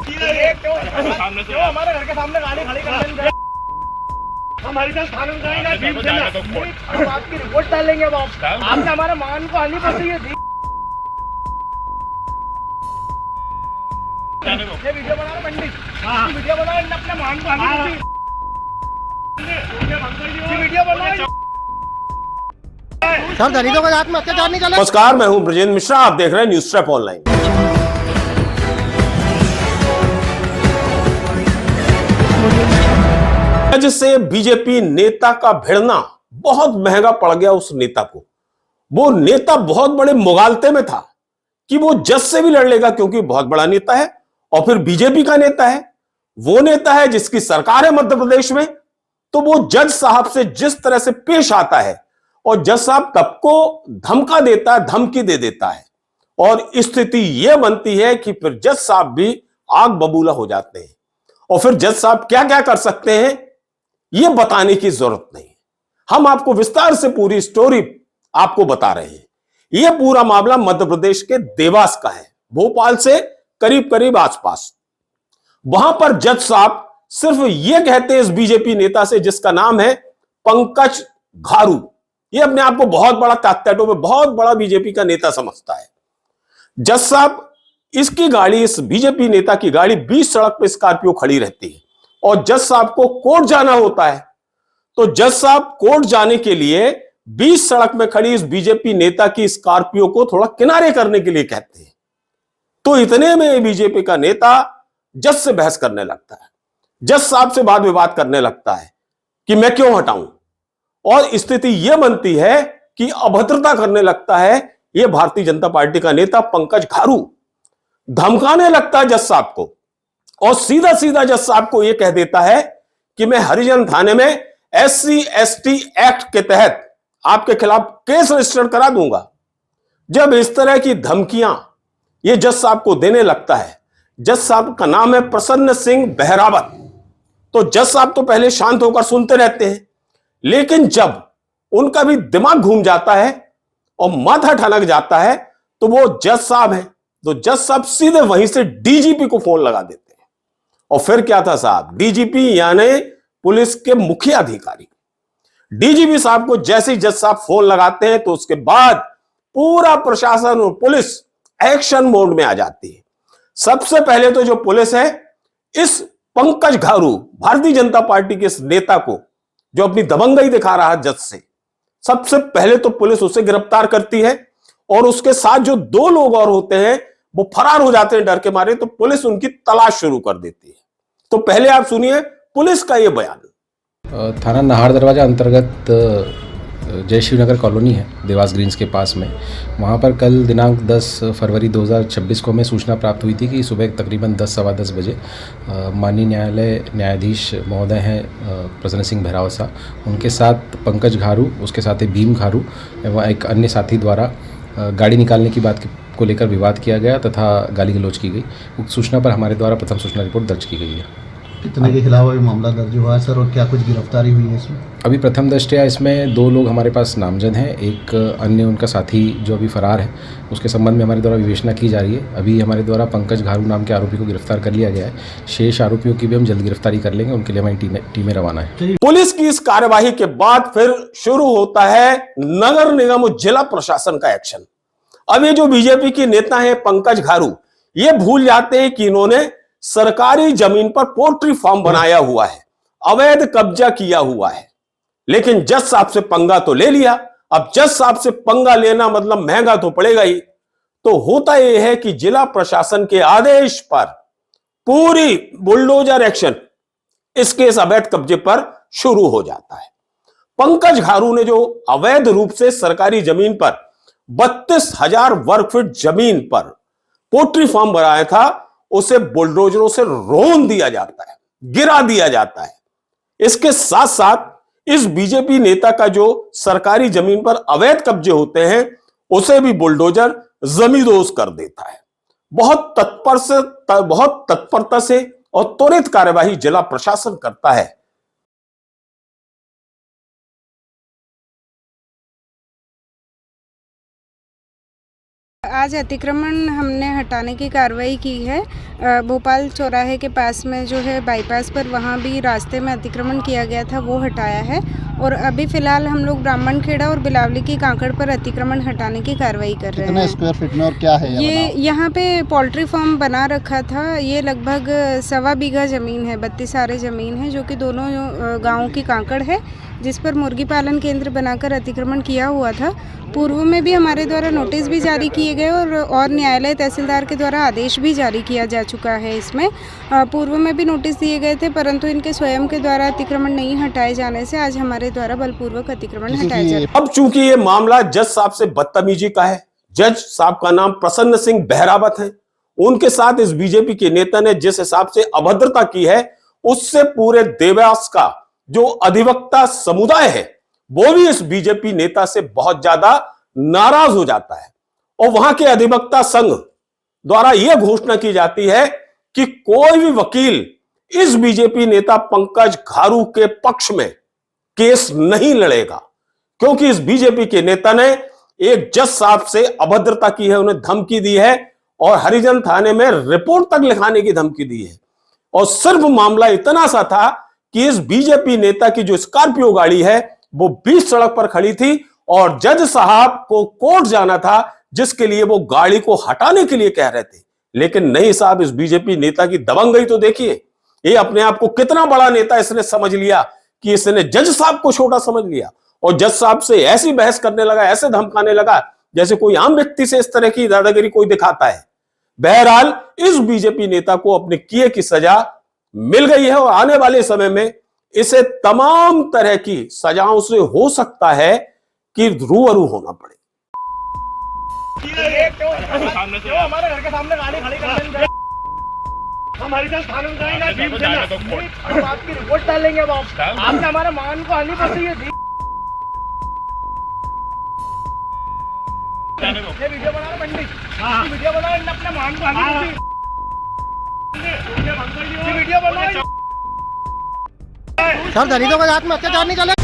क्यों हमारे घर के सामने गाड़ी खड़ी कर देंगे? हम हरिजन थाने में जाएंगे, हम आपकी रिपोर्ट डालेंगे। अब आपने हमारे मान को हानि पहुंची है। ये वीडियो बना रहे पंडित, वीडियो बनाओ, इनने अपने मान को हानि पहुंची। वीडियो बनाओ। सर दलितों के साथ में अत्याचार नहीं चला। नमस्कार, मैं हूं ब्रजेंद्र मिश्रा, आप देख रहे हैं न्यूज ट्रैप ऑनलाइन। जज से बीजेपी नेता का भिड़ना बहुत महंगा पड़ गया उस नेता को। वो नेता बहुत बड़े मुगालते में था कि वो जज से भी लड़ लेगा क्योंकि बहुत बड़ा नेता है और फिर बीजेपी का नेता है। वो नेता है जिसकी सरकार है मध्य प्रदेश में, तो वो जज साहब से जिस तरह से पेश आता है और जज साहब तब को धमका देता है, धमकी दे देता है और स्थिति यह बनती है कि फिर जज साहब भी आग बबूला हो जाते हैं। और फिर जज साहब क्या क्या कर सकते हैं यह बताने की जरूरत नहीं, हम आपको विस्तार से पूरी स्टोरी आपको बता रहे हैं। यह पूरा मामला मध्य प्रदेश के देवास का है, भोपाल से करीब करीब आसपास। वहां पर जज साहब सिर्फ यह कहते हैं इस बीजेपी नेता से जिसका नाम है पंकज घारू। ये अपने आप को बहुत बड़ा ताकतों में बहुत बड़ा बीजेपी का नेता समझता है। जज साहब इसकी गाड़ी, इस बीजेपी नेता की गाड़ी बीच सड़क पर स्कॉर्पियो खड़ी रहती है और जज साहब को कोर्ट जाना होता है। तो जज साहब कोर्ट जाने के लिए बीच सड़क में खड़ी इस बीजेपी नेता की स्कॉर्पियो को थोड़ा किनारे करने के लिए कहते हैं। तो इतने में बीजेपी का नेता जज से बहस करने लगता है, जज साहब से वाद विवाद करने लगता है कि मैं क्यों हटाऊं, और स्थिति यह बनती है कि अभद्रता करने लगता है। यह भारतीय जनता पार्टी का नेता पंकज घारू धमकाने लगता है जज साहब को और सीधा सीधा जज साहब को यह कह देता है कि मैं हरिजन थाने में SC/ST एक्ट के तहत आपके खिलाफ केस रजिस्टर करा दूंगा। जब इस तरह की धमकियां यह जज साहब को देने लगता है, जज साहब का नाम है प्रसन्न सिंह बहरावत। तो जज साहब तो पहले शांत होकर सुनते रहते हैं, लेकिन जब उनका भी दिमाग घूम जाता है और माथा ठनक जाता है तो वो जज साहब हैं, तो जज साहब सीधे वहीं से DGP को फोन लगा देते हैं। और फिर क्या था साहब, DGP यानी पुलिस के मुख्य अधिकारी, DGP साहब को जैसे ही जज साहब फोन लगाते हैं तो उसके बाद पूरा प्रशासन और पुलिस एक्शन मोड में आ जाती है। सबसे पहले तो जो पुलिस है इस पंकज घारू भारतीय जनता पार्टी के इस नेता को जो अपनी दबंगई दिखा रहा है जज से, सबसे पहले तो पुलिस उसे गिरफ्तार करती है और उसके साथ जो 2 लोग और होते हैं वो फरार हो जाते हैं डर के मारे। तो पुलिस उनकी तलाश शुरू कर देती है। तो पहले आप सुनिए पुलिस का यह बयान। थाना नाहर दरवाजा अंतर्गत जय शिवनगर कॉलोनी है, देवास ग्रीन्स के पास में। वहाँ पर कल दिनांक 10 फरवरी 2026 को हमें सूचना प्राप्त हुई थी कि सुबह तकरीबन 10 सवा 10 बजे माननीय न्यायाधीश महोदय हैं प्रसन्न सिंह बहरावत साहब, उनके साथ पंकज घारू, उसके साथ ही भीम घारू एवं एक अन्य साथी द्वारा गाड़ी निकालने की बात को लेकर विवाद किया गया तथा गाली गलौज की गई। उक्त सूचना पर हमारे द्वारा प्रथम सूचना रिपोर्ट दर्ज की गई है। कितने के खिलाफ अभी मामला दर्ज हुआ है सर, और क्या कुछ गिरफ्तारी हुई है इसमें? अभी प्रथम दृष्टया इसमें 2 लोग हमारे पास नामजद हैं, एक अन्य उनका साथी जो अभी फरार है, उसके संबंध में हमारे द्वारा विवेचना की जा रही है। अभी हमारे द्वारा पंकज घारू नाम के आरोपी को गिरफ्तार कर लिया गया है। शेष आरोपियों की भी हम जल्द गिरफ्तारी कर लेंगे, उनके लिए हमारी टीमें रवाना है। पुलिस की इस कार्यवाही के बाद फिर शुरू होता है नगर निगम और जिला प्रशासन का एक्शन। अब ये जो बीजेपी के नेता हैं पंकज घारू, ये भूल जाते हैं कि इन्होंने सरकारी जमीन पर पोल्ट्री फार्म बनाया हुआ है, अवैध कब्जा किया हुआ है, लेकिन जज साहब से पंगा तो ले लिया। अब जज साहब से पंगा लेना मतलब महंगा तो पड़ेगा ही। तो होता यह है कि जिला प्रशासन के आदेश पर पूरी बुलडोजर एक्शन इसके इस अवैध कब्जे पर शुरू हो जाता है। पंकज घारू ने जो अवैध रूप से सरकारी जमीन पर 32,000 वर्ग फीट जमीन पर पोल्ट्री फार्म बनाया था, उसे बुलडोजरों से रोन दिया जाता है, गिरा दिया जाता है। इसके साथ साथ इस बीजेपी नेता का जो सरकारी जमीन पर अवैध कब्जे होते हैं उसे भी बुलडोजर जमींदोज कर देता है। बहुत तत्परता से और त्वरित कार्यवाही जिला प्रशासन करता है। आज अतिक्रमण हमने हटाने की कार्रवाई की है। भोपाल चौराहे के पास में जो है बाईपास पर, वहाँ भी रास्ते में अतिक्रमण किया गया था, वो हटाया है। और अभी फ़िलहाल हम लोग ब्राह्मणखेड़ा और बिलावली की कांकड़ पर अतिक्रमण हटाने की कार्रवाई कर रहे हैं। स्क्वायर फीट में और क्या है ये यहाँ पे पोल्ट्री फार्म बना रखा था। ये लगभग 1.25 बीघा ज़मीन है, 32 आरे ज़मीन है, जो कि दोनों गाँव की कांकड़ है, जिस पर मुर्गी पालन केंद्र बनाकर अतिक्रमण किया हुआ था। पूर्व में भी हमारे द्वारा नोटिस भी जारी किए गए और न्यायालय तहसीलदार के द्वारा आदेश भी जारी किया जा चुका है। इसमें पूर्व में भी नोटिस दिए गए थे, परंतु इनके स्वयं के द्वारा अतिक्रमण नहीं हटाए जाने से आज हमारे द्वारा बलपूर्वक अतिक्रमण हटाया जा रहा है। अब चूंकि ये मामला जज साहब से बदतमीजी का है, जज साहब का नाम प्रसन्न सिंह बहरावत है, उनके साथ इस बीजेपी के नेता ने जिस हिसाब से अभद्रता की है, उससे पूरे देवास का जो अधिवक्ता समुदाय है वो भी इस बीजेपी नेता से बहुत ज्यादा नाराज हो जाता है। और वहां के अधिवक्ता संघ द्वारा यह घोषणा की जाती है कि कोई भी वकील इस बीजेपी नेता पंकज घारू के पक्ष में केस नहीं लड़ेगा, क्योंकि इस बीजेपी के नेता ने एक जज साहब से अभद्रता की है, उन्हें धमकी दी है और हरिजन थाने में रिपोर्ट तक लिखाने की धमकी दी है। और सिर्फ मामला इतना सा था कि इस बीजेपी नेता की जो स्कॉर्पियो गाड़ी है वो बीच सड़क पर खड़ी थी और जज साहब को कोर्ट जाना था, जिसके लिए वो गाड़ी को हटाने के लिए कह रहे थे। लेकिन नहीं साहब, इस बीजेपी नेता की दबंगई तो देखिए। ये अपने आप को कितना बड़ा नेता इसने समझ लिया कि इसने जज साहब को छोटा समझ लिया और जज साहब से ऐसी बहस करने लगा, ऐसे धमकाने लगा जैसे कोई आम व्यक्ति से इस तरह की दादागिरी कोई दिखाता है। बहरहाल इस बीजेपी नेता को अपने किए की सजा मिल गई है और आने वाले समय में इसे तमाम तरह की सजाओं से हो सकता है कि रूबरू होना पड़े। क्यों हमारे घर के सामने गाड़ी खड़ी कर देंगे? हम हरिजन थाने में जाएंगे, भीम सेना। हम आपकी रिपोर्ट डालेंगे। आपने हमारे मान को हानि पहुंचाई है। ये वीडियो बना रहे पंडित, वीडियो बना रहे, अपने मान को हानि पहुंचाई। वीडियो बनाओ। सर, दलितों के साथ में अत्याचार नहीं चले।